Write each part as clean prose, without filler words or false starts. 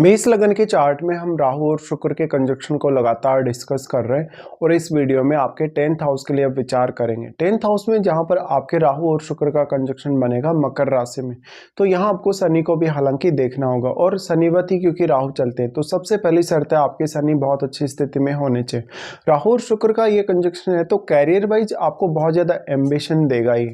मेष लगन के चार्ट में हम राहु और शुक्र के कंजक्शन को लगातार डिस्कस कर रहे हैं और इस वीडियो में आपके 10th हाउस के लिए अब विचार करेंगे। 10th हाउस में जहां पर आपके राहु और शुक्र का कंजक्शन बनेगा मकर राशि में, तो यहां आपको शनि को भी हालांकि देखना होगा और शनिवत ही क्योंकि राहु चलते हैं तो सबसे पहली शर्त है आपके शनि बहुत अच्छी स्थिति में होने चाहिए। राहु और शुक्र का ये कंजक्शन है तो कैरियर वाइज आपको बहुत ज्यादा एम्बिशन देगा ही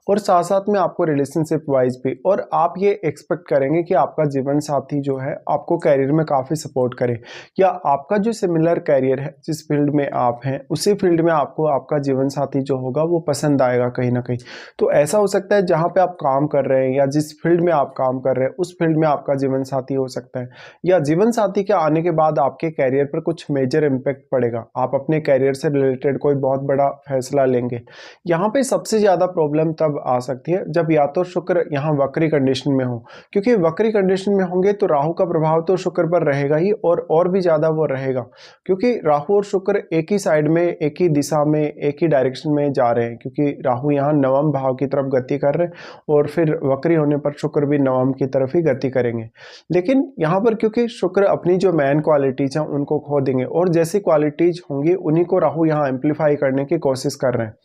और साथ साथ में आपको रिलेशनशिप वाइज भी, और आप ये एक्सपेक्ट करेंगे कि आपका जीवन साथी जो है आपको कैरियर में काफ़ी सपोर्ट करे या आपका जो सिमिलर कैरियर है जिस फील्ड में आप हैं उसी फील्ड में आपको आपका जीवन साथी जो होगा वो पसंद आएगा कहीं ना कहीं। तो ऐसा हो सकता है जहाँ पे आप काम कर रहे हैं या जिस फील्ड में आप काम कर रहे हैं उस फील्ड में आपका जीवन साथी हो सकता है, या जीवन साथी के आने के बाद आपके कैरियर पर कुछ मेजर इम्पैक्ट पड़ेगा, आप अपने कैरियर से रिलेटेड कोई बहुत बड़ा फैसला लेंगे। यहाँ पे सबसे ज़्यादा प्रॉब्लम तब आ सकती है जब या तो शुक्र यहाँ वक्री कंडीशन में हो, क्योंकि वक्री कंडीशन में होंगे तो राहु का प्रभाव तो शुक्र पर रहेगा ही और भी ज्यादा वो रहेगा, क्योंकि राहु और शुक्र एक ही साइड में एक ही दिशा में एक ही डायरेक्शन में जा रहे हैं, क्योंकि राहु यहाँ नवम भाव की तरफ गति कर रहे हैं और फिर वक्री होने पर शुक्र भी नवम की तरफ ही गति करेंगे। लेकिन यहाँ पर क्योंकि शुक्र अपनी जो मैन क्वालिटीज हैं उनको खो देंगे और जैसी क्वालिटीज होंगी उन्हीं को राहु यहाँ एम्पलीफाई करने की कोशिश कर रहे हैं।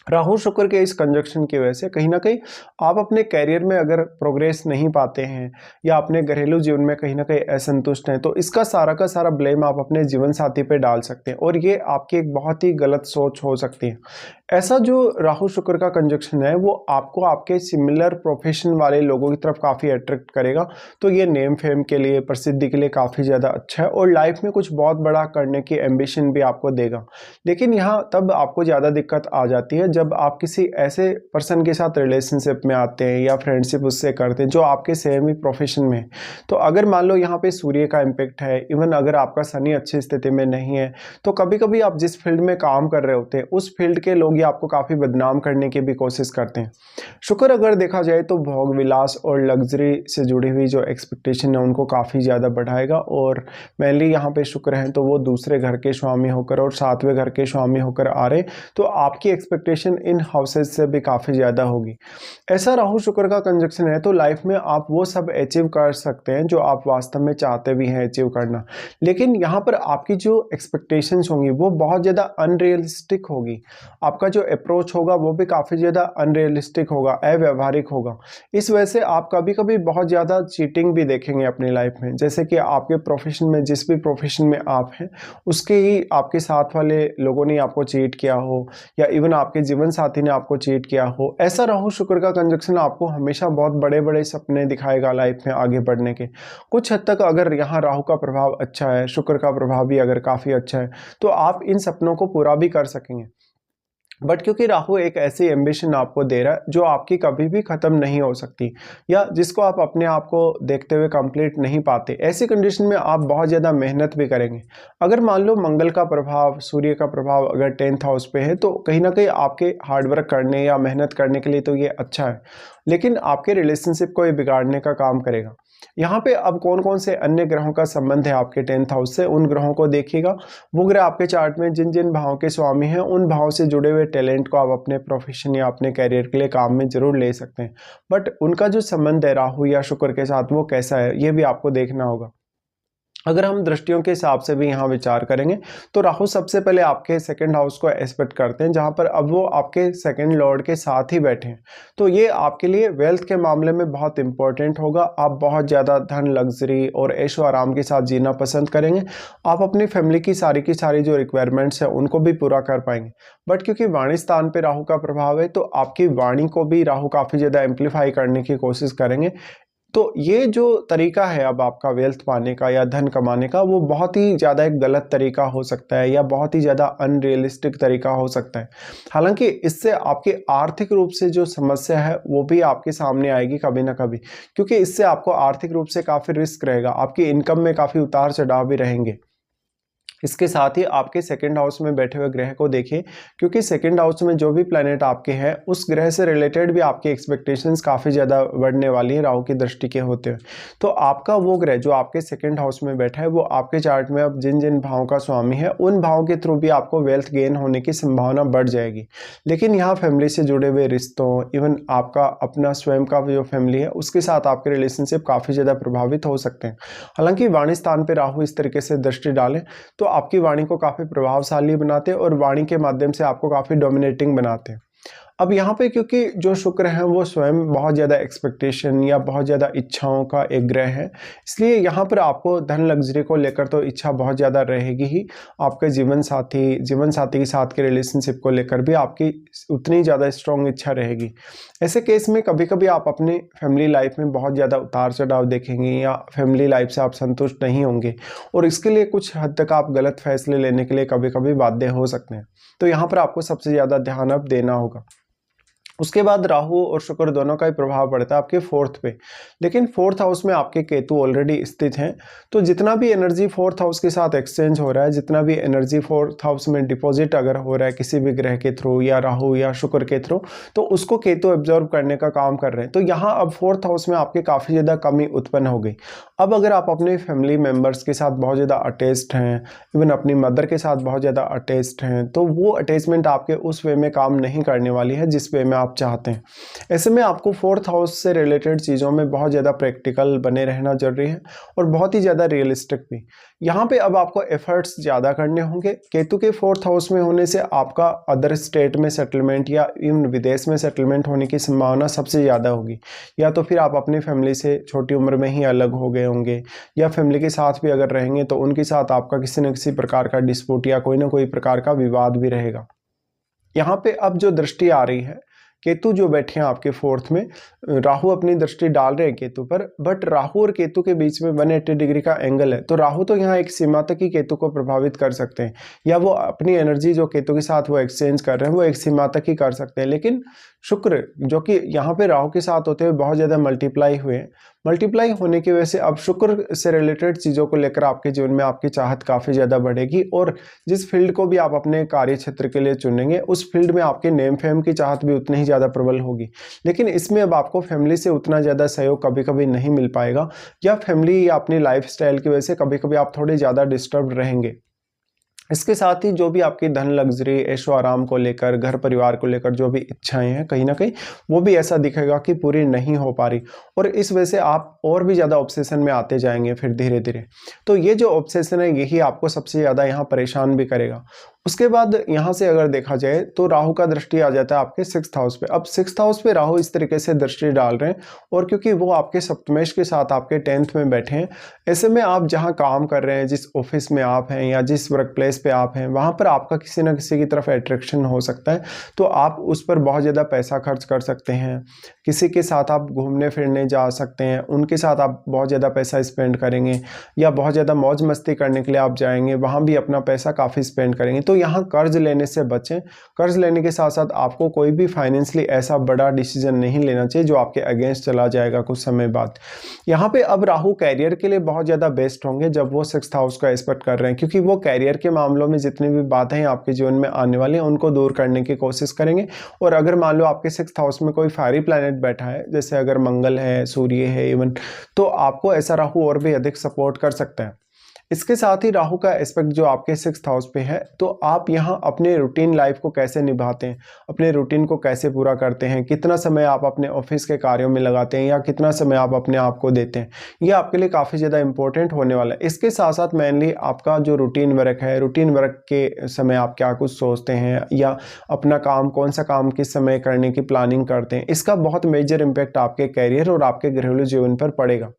राहु शुक्र के इस कंजक्शन की वजह से कहीं ना कहीं आप अपने कैरियर में अगर प्रोग्रेस नहीं पाते हैं या अपने घरेलू जीवन में कहीं ना कहीं असंतुष्ट हैं तो इसका सारा का सारा ब्लेम आप अपने जीवन साथी पे डाल सकते हैं और ये आपकी एक बहुत ही गलत सोच हो सकती है। ऐसा जो राहु शुक्र का कंजक्शन है वो आपको आपके सिमिलर प्रोफेशन वाले लोगों की तरफ काफ़ी अट्रैक्ट करेगा, तो ये नेम फेम के लिए प्रसिद्धि के लिए काफ़ी ज़्यादा अच्छा है और लाइफ में कुछ बहुत बड़ा करने की एम्बिशन भी आपको देगा। लेकिन यहाँ तब आपको ज़्यादा दिक्कत आ जाती है जब आप किसी ऐसे पर्सन के साथ रिलेशनशिप में आते हैं या फ्रेंडशिप उससे करते हैं जो आपके सेम ही प्रोफेशन में है। तो अगर मान लो यहाँ पे सूर्य का इम्पेक्ट है, इवन अगर आपका शनि अच्छी स्थिति में नहीं है तो कभी कभी आप जिस फील्ड में काम कर रहे होते हैं उस फील्ड के लोग आपको काफ़ी बदनाम करने की भी कोशिश करते हैं। शुक्र अगर देखा जाए तो भोग विलास और लग्जरी से जुड़ी हुई जो एक्सपेक्टेशन है उनको काफ़ी ज़्यादा बढ़ाएगा और मेनली यहाँ पे शुक्र हैं तो वो दूसरे घर के स्वामी होकर और सातवें घर के स्वामी होकर आ रहे, तो आपकी एक्सपेक्टेशन इन हाउसेज से भी काफ़ी ज़्यादा होगी। ऐसा राहु शुक्र का कंजक्शन है तो लाइफ में आप वो सब अचीव कर सकते हैं जो आप वास्तव में चाहते भी हैं अचीव करना, लेकिन यहाँ पर आपकी जो एक्सपेक्टेशंस होंगी वो बहुत ज़्यादा अनरियलिस्टिक होगी, आपका जो अप्रोच होगा वो भी काफ़ी ज़्यादा अनरियलिस्टिक होगा, अव्यवहारिक होगा। इस वजह से आप कभी कभी बहुत ज़्यादा चीटिंग भी देखेंगे अपनी लाइफ में, जैसे कि आपके प्रोफेशन में जिस भी प्रोफेशन में आप हैं उसके ही आपके साथ वाले लोगों ने आपको चीट किया हो या इवन आपके जीवन साथी ने आपको चीट किया हो। ऐसा राहु शुक्र का कंजक्शन आपको हमेशा बहुत बड़े बड़े सपने दिखाएगा लाइफ में आगे बढ़ने के। कुछ हद तक अगर यहाँ राहु का प्रभाव अच्छा है, शुक्र का प्रभाव भी अगर काफ़ी अच्छा है तो आप इन सपनों को पूरा भी कर सकेंगे। बट क्योंकि राहु एक ऐसी एम्बिशन आपको दे रहा है जो आपकी कभी भी खत्म नहीं हो सकती या जिसको आप अपने आप को देखते हुए कंप्लीट नहीं पाते, ऐसी कंडीशन में आप बहुत ज़्यादा मेहनत भी करेंगे। अगर मान लो मंगल का प्रभाव, सूर्य का प्रभाव अगर 10th हाउस पे है तो कहीं ना कहीं आपके हार्डवर्क करने या मेहनत करने के लिए तो ये अच्छा है, लेकिन आपके रिलेशनशिप को ये बिगाड़ने का काम करेगा। यहाँ पे अब कौन कौन से अन्य ग्रहों का संबंध है आपके 10th हाउस से उन ग्रहों को देखिएगा। वो ग्रह आपके चार्ट में जिन जिन भावों के स्वामी हैं उन भावों से जुड़े हुए टैलेंट को आप अपने प्रोफेशन या अपने कैरियर के लिए काम में जरूर ले सकते हैं, बट उनका जो संबंध है राहु या शुक्र के साथ वो कैसा है ये भी आपको देखना होगा। अगर हम दृष्टियों के हिसाब से भी यहाँ विचार करेंगे तो राहु सबसे पहले आपके सेकंड हाउस को एस्पेक्ट करते हैं जहाँ पर अब वो आपके सेकंड लॉर्ड के साथ ही बैठे हैं, तो ये आपके लिए वेल्थ के मामले में बहुत इंपॉर्टेंट होगा। आप बहुत ज़्यादा धन, लग्जरी और ऐशो आराम के साथ जीना पसंद करेंगे, आप अपनी फैमिली की सारी जो रिक्वायरमेंट्स हैं उनको भी पूरा कर पाएंगे। बट क्योंकि वाणी स्थान पर राहु का प्रभाव है तो आपकी वाणी को भी राहु काफ़ी ज़्यादा एम्पलीफाई करने की कोशिश करेंगे। तो ये जो तरीका है अब आपका वेल्थ पाने का या धन कमाने का वो बहुत ही ज़्यादा एक गलत तरीका हो सकता है या बहुत ही ज़्यादा अनरियलिस्टिक तरीका हो सकता है। हालांकि इससे आपकी आर्थिक रूप से जो समस्या है वो भी आपके सामने आएगी कभी ना कभी, क्योंकि इससे आपको आर्थिक रूप से काफ़ी रिस्क रहेगा, आपकी इनकम में काफ़ी उतार चढ़ाव भी रहेंगे। इसके साथ ही आपके सेकंड हाउस में बैठे हुए ग्रह को देखिए, क्योंकि सेकंड हाउस में जो भी प्लैनेट आपके हैं उस ग्रह से रिलेटेड भी आपकी एक्सपेक्टेशंस काफ़ी ज़्यादा बढ़ने वाली है राहु की दृष्टि के होते हुए। तो आपका वो ग्रह जो आपके सेकंड हाउस में बैठा है वो आपके चार्ट में अब जिन जिन भावों का स्वामी है उन भावों के थ्रू भी आपको वेल्थ गेन होने की संभावना बढ़ जाएगी। लेकिन यहाँ फैमिली से जुड़े हुए रिश्तों, इवन आपका अपना स्वयं का जो फैमिली है उसके साथ आपके रिलेशनशिप काफ़ी ज़्यादा प्रभावित हो सकते हैं। हालांकि वाणी स्थान पर राहु इस तरीके से दृष्टि डालें तो आपकी वाणी को काफ़ी प्रभावशाली बनाते हैं और वाणी के माध्यम से आपको काफ़ी डोमिनेटिंग बनाते हैं। अब यहाँ पे क्योंकि जो शुक्र है वो स्वयं बहुत ज़्यादा एक्सपेक्टेशन या बहुत ज़्यादा इच्छाओं का एक ग्रह है, इसलिए यहाँ पर आपको धन लग्जरी को लेकर तो इच्छा बहुत ज़्यादा रहेगी ही। आपके जीवन साथी के साथ के रिलेशनशिप को लेकर भी आपकी उतनी ज़्यादा स्ट्रॉन्ग इच्छा रहेगी। ऐसे केस में कभी कभी आप अपनी फैमिली लाइफ में बहुत ज़्यादा उतार चढ़ाव देखेंगे या फैमिली लाइफ से आप संतुष्ट नहीं होंगे और इसके लिए कुछ हद तक आप गलत फैसले लेने के लिए कभी कभी बाध्य हो सकते हैं। तो यहाँ पर आपको सबसे ज़्यादा ध्यान अब देना होगा। उसके बाद राहु और शुक्र दोनों का ही प्रभाव पड़ता है आपके फोर्थ पे, लेकिन फोर्थ हाउस में आपके केतु ऑलरेडी स्थित हैं। तो जितना भी एनर्जी फोर्थ हाउस के साथ एक्सचेंज हो रहा है, जितना भी एनर्जी फोर्थ हाउस में डिपॉजिट अगर हो रहा है किसी भी ग्रह के थ्रू या राहु या शुक्र के थ्रू, तो उसको केतु एब्जॉर्व करने का काम कर रहे हैं। तो यहाँ अब फोर्थ हाउस में आपके काफ़ी ज़्यादा कमी उत्पन्न हो गई। अब अगर आप अपने फैमिली मेम्बर्स के साथ बहुत ज़्यादा अटैच्ड हैं, इवन अपनी मदर के साथ बहुत ज़्यादा अटैच्ड हैं, तो वो अटैचमेंट आपके उस वे में काम नहीं करने वाली है जिस वे में आप चाहते हैं। ऐसे में आपको फोर्थ हाउस से रिलेटेड चीज़ों में बहुत ज़्यादा प्रैक्टिकल बने रहना जरूरी है और बहुत ही ज़्यादा रियलिस्टिक भी। यहाँ पे अब आपको एफर्ट्स ज़्यादा करने होंगे। केतु के फोर्थ हाउस में होने से आपका अदर स्टेट में सेटलमेंट या इवन विदेश में सेटलमेंट होने की संभावना सबसे ज़्यादा होगी, या तो फिर आप अपनी फैमिली से छोटी उम्र में ही अलग हो गए होंगे, या फैमिली के साथ भी अगर रहेंगे तो उनके साथ आपका किसी न किसी प्रकार का डिस्प्यूट या कोई ना कोई प्रकार का विवाद भी रहेगा। यहाँ पे अब जो दृष्टि आ रही है, केतु जो बैठे हैं आपके फोर्थ में, राहु अपनी दृष्टि डाल रहे हैं केतु पर, बट राहु और केतु के बीच में 180 डिग्री का एंगल है। तो राहु तो यहाँ एक सीमा तक ही केतु को प्रभावित कर सकते हैं, या वो अपनी एनर्जी जो केतु के साथ वो एक्सचेंज कर रहे हैं वो एक सीमा तक ही कर सकते हैं। लेकिन शुक्र जो कि यहाँ पे राहु के साथ होते हुए बहुत ज़्यादा मल्टीप्लाई होने की वजह से अब शुक्र से रिलेटेड चीज़ों को लेकर आपके जीवन में आपकी चाहत काफ़ी ज़्यादा बढ़ेगी और जिस फील्ड को भी आप अपने कार्य क्षेत्र के लिए चुनेंगे उस फील्ड में आपके नेम फेम की चाहत भी उतनी ही ज़्यादा प्रबल होगी। लेकिन इसमें अब आपको फैमिली से उतना ज़्यादा सहयोग कभी कभी नहीं मिल पाएगा, या फैमिली या अपनी लाइफ स्टाइल की वजह से कभी कभी आप थोड़े ज़्यादा डिस्टर्ब रहेंगे। इसके साथ ही जो भी आपकी धन लग्जरी ऐशो आराम को लेकर, घर परिवार को लेकर जो भी इच्छाएं हैं, कहीं ना कहीं वो भी ऐसा दिखेगा कि पूरी नहीं हो पा रही और इस वजह से आप और भी ज़्यादा ऑब्सेशन में आते जाएंगे फिर धीरे धीरे। तो ये जो ऑब्सेशन है यही आपको सबसे ज़्यादा यहाँ परेशान भी करेगा। उसके बाद यहाँ से अगर देखा जाए तो राहु का दृष्टि आ जाता है आपके 6th हाउस पे। अब 6th हाउस पे राहु इस तरीके से दृष्टि डाल रहे हैं और क्योंकि वो आपके सप्तमेश के साथ आपके 10th में बैठे हैं, ऐसे में आप जहाँ काम कर रहे हैं, जिस ऑफिस में आप हैं या जिस वर्क प्लेस पे आप हैं, वहाँ पर आपका किसी न किसी की तरफ अट्रैक्शन हो सकता है। तो आप उस पर बहुत ज़्यादा पैसा खर्च कर सकते हैं, किसी के साथ आप घूमने फिरने जा सकते हैं, उनके साथ आप बहुत ज़्यादा पैसा स्पेंड करेंगे, या बहुत ज़्यादा मौज मस्ती करने के लिए आप जाएंगे, वहाँ भी अपना पैसा काफ़ी स्पेंड करेंगे। तो यहाँ कर्ज लेने से बचें। कर्ज लेने के साथ साथ आपको कोई भी फाइनेंशियली ऐसा बड़ा डिसीजन नहीं लेना चाहिए जो आपके अगेंस्ट चला जाएगा कुछ समय बाद। यहाँ पे अब राहु कैरियर के लिए बहुत ज़्यादा बेस्ट होंगे जब वो 6th हाउस का एस्पेक्ट कर रहे हैं, क्योंकि वो कैरियर के मामलों में जितनी भी बातें आपके जीवन में आने वाली हैं उनको दूर करने की कोशिश करेंगे। और अगर मान लो आपके 6th हाउस में कोई फायरी प्लैनेट बैठा है, जैसे अगर मंगल है, सूर्य है इवन, तो आपको ऐसा राहु और भी अधिक सपोर्ट कर सकता है। इसके साथ ही राहु का एस्पेक्ट जो आपके 6th हाउस पे है, तो आप यहाँ अपने रूटीन लाइफ को कैसे निभाते हैं, अपने रूटीन को कैसे पूरा करते हैं, कितना समय आप अपने ऑफिस के कार्यों में लगाते हैं या कितना समय आप अपने आप को देते हैं, ये आपके लिए काफ़ी ज़्यादा इंपॉर्टेंट होने वाला है। इसके साथ साथ मेनली आपका जो रूटीन वर्क है, रूटीन वर्क के समय आप क्या कुछ सोचते हैं या अपना काम कौन सा काम किस समय करने की प्लानिंग करते हैं, इसका बहुत मेजर इम्पैक्ट आपके कैरियर और आपके घरेलू जीवन पर पड़ेगा।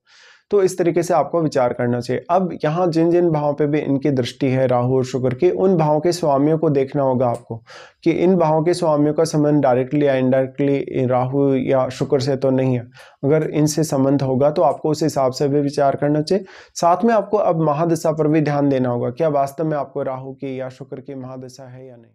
तो इस तरीके से आपको विचार करना चाहिए। अब यहाँ जिन जिन भावों पे भी इनकी दृष्टि है राहु और शुक्र की, उन भावों के स्वामियों को देखना होगा आपको कि इन भावों के स्वामियों का संबंध डायरेक्टली या इनडायरेक्टली राहु या शुक्र से तो नहीं है। अगर इनसे संबंध होगा तो आपको उस हिसाब से भी विचार करना चाहिए। साथ में आपको अब महादशा पर भी ध्यान देना होगा, क्या वास्तव में आपको राहु की या शुक्र की महादशा है या नहीं।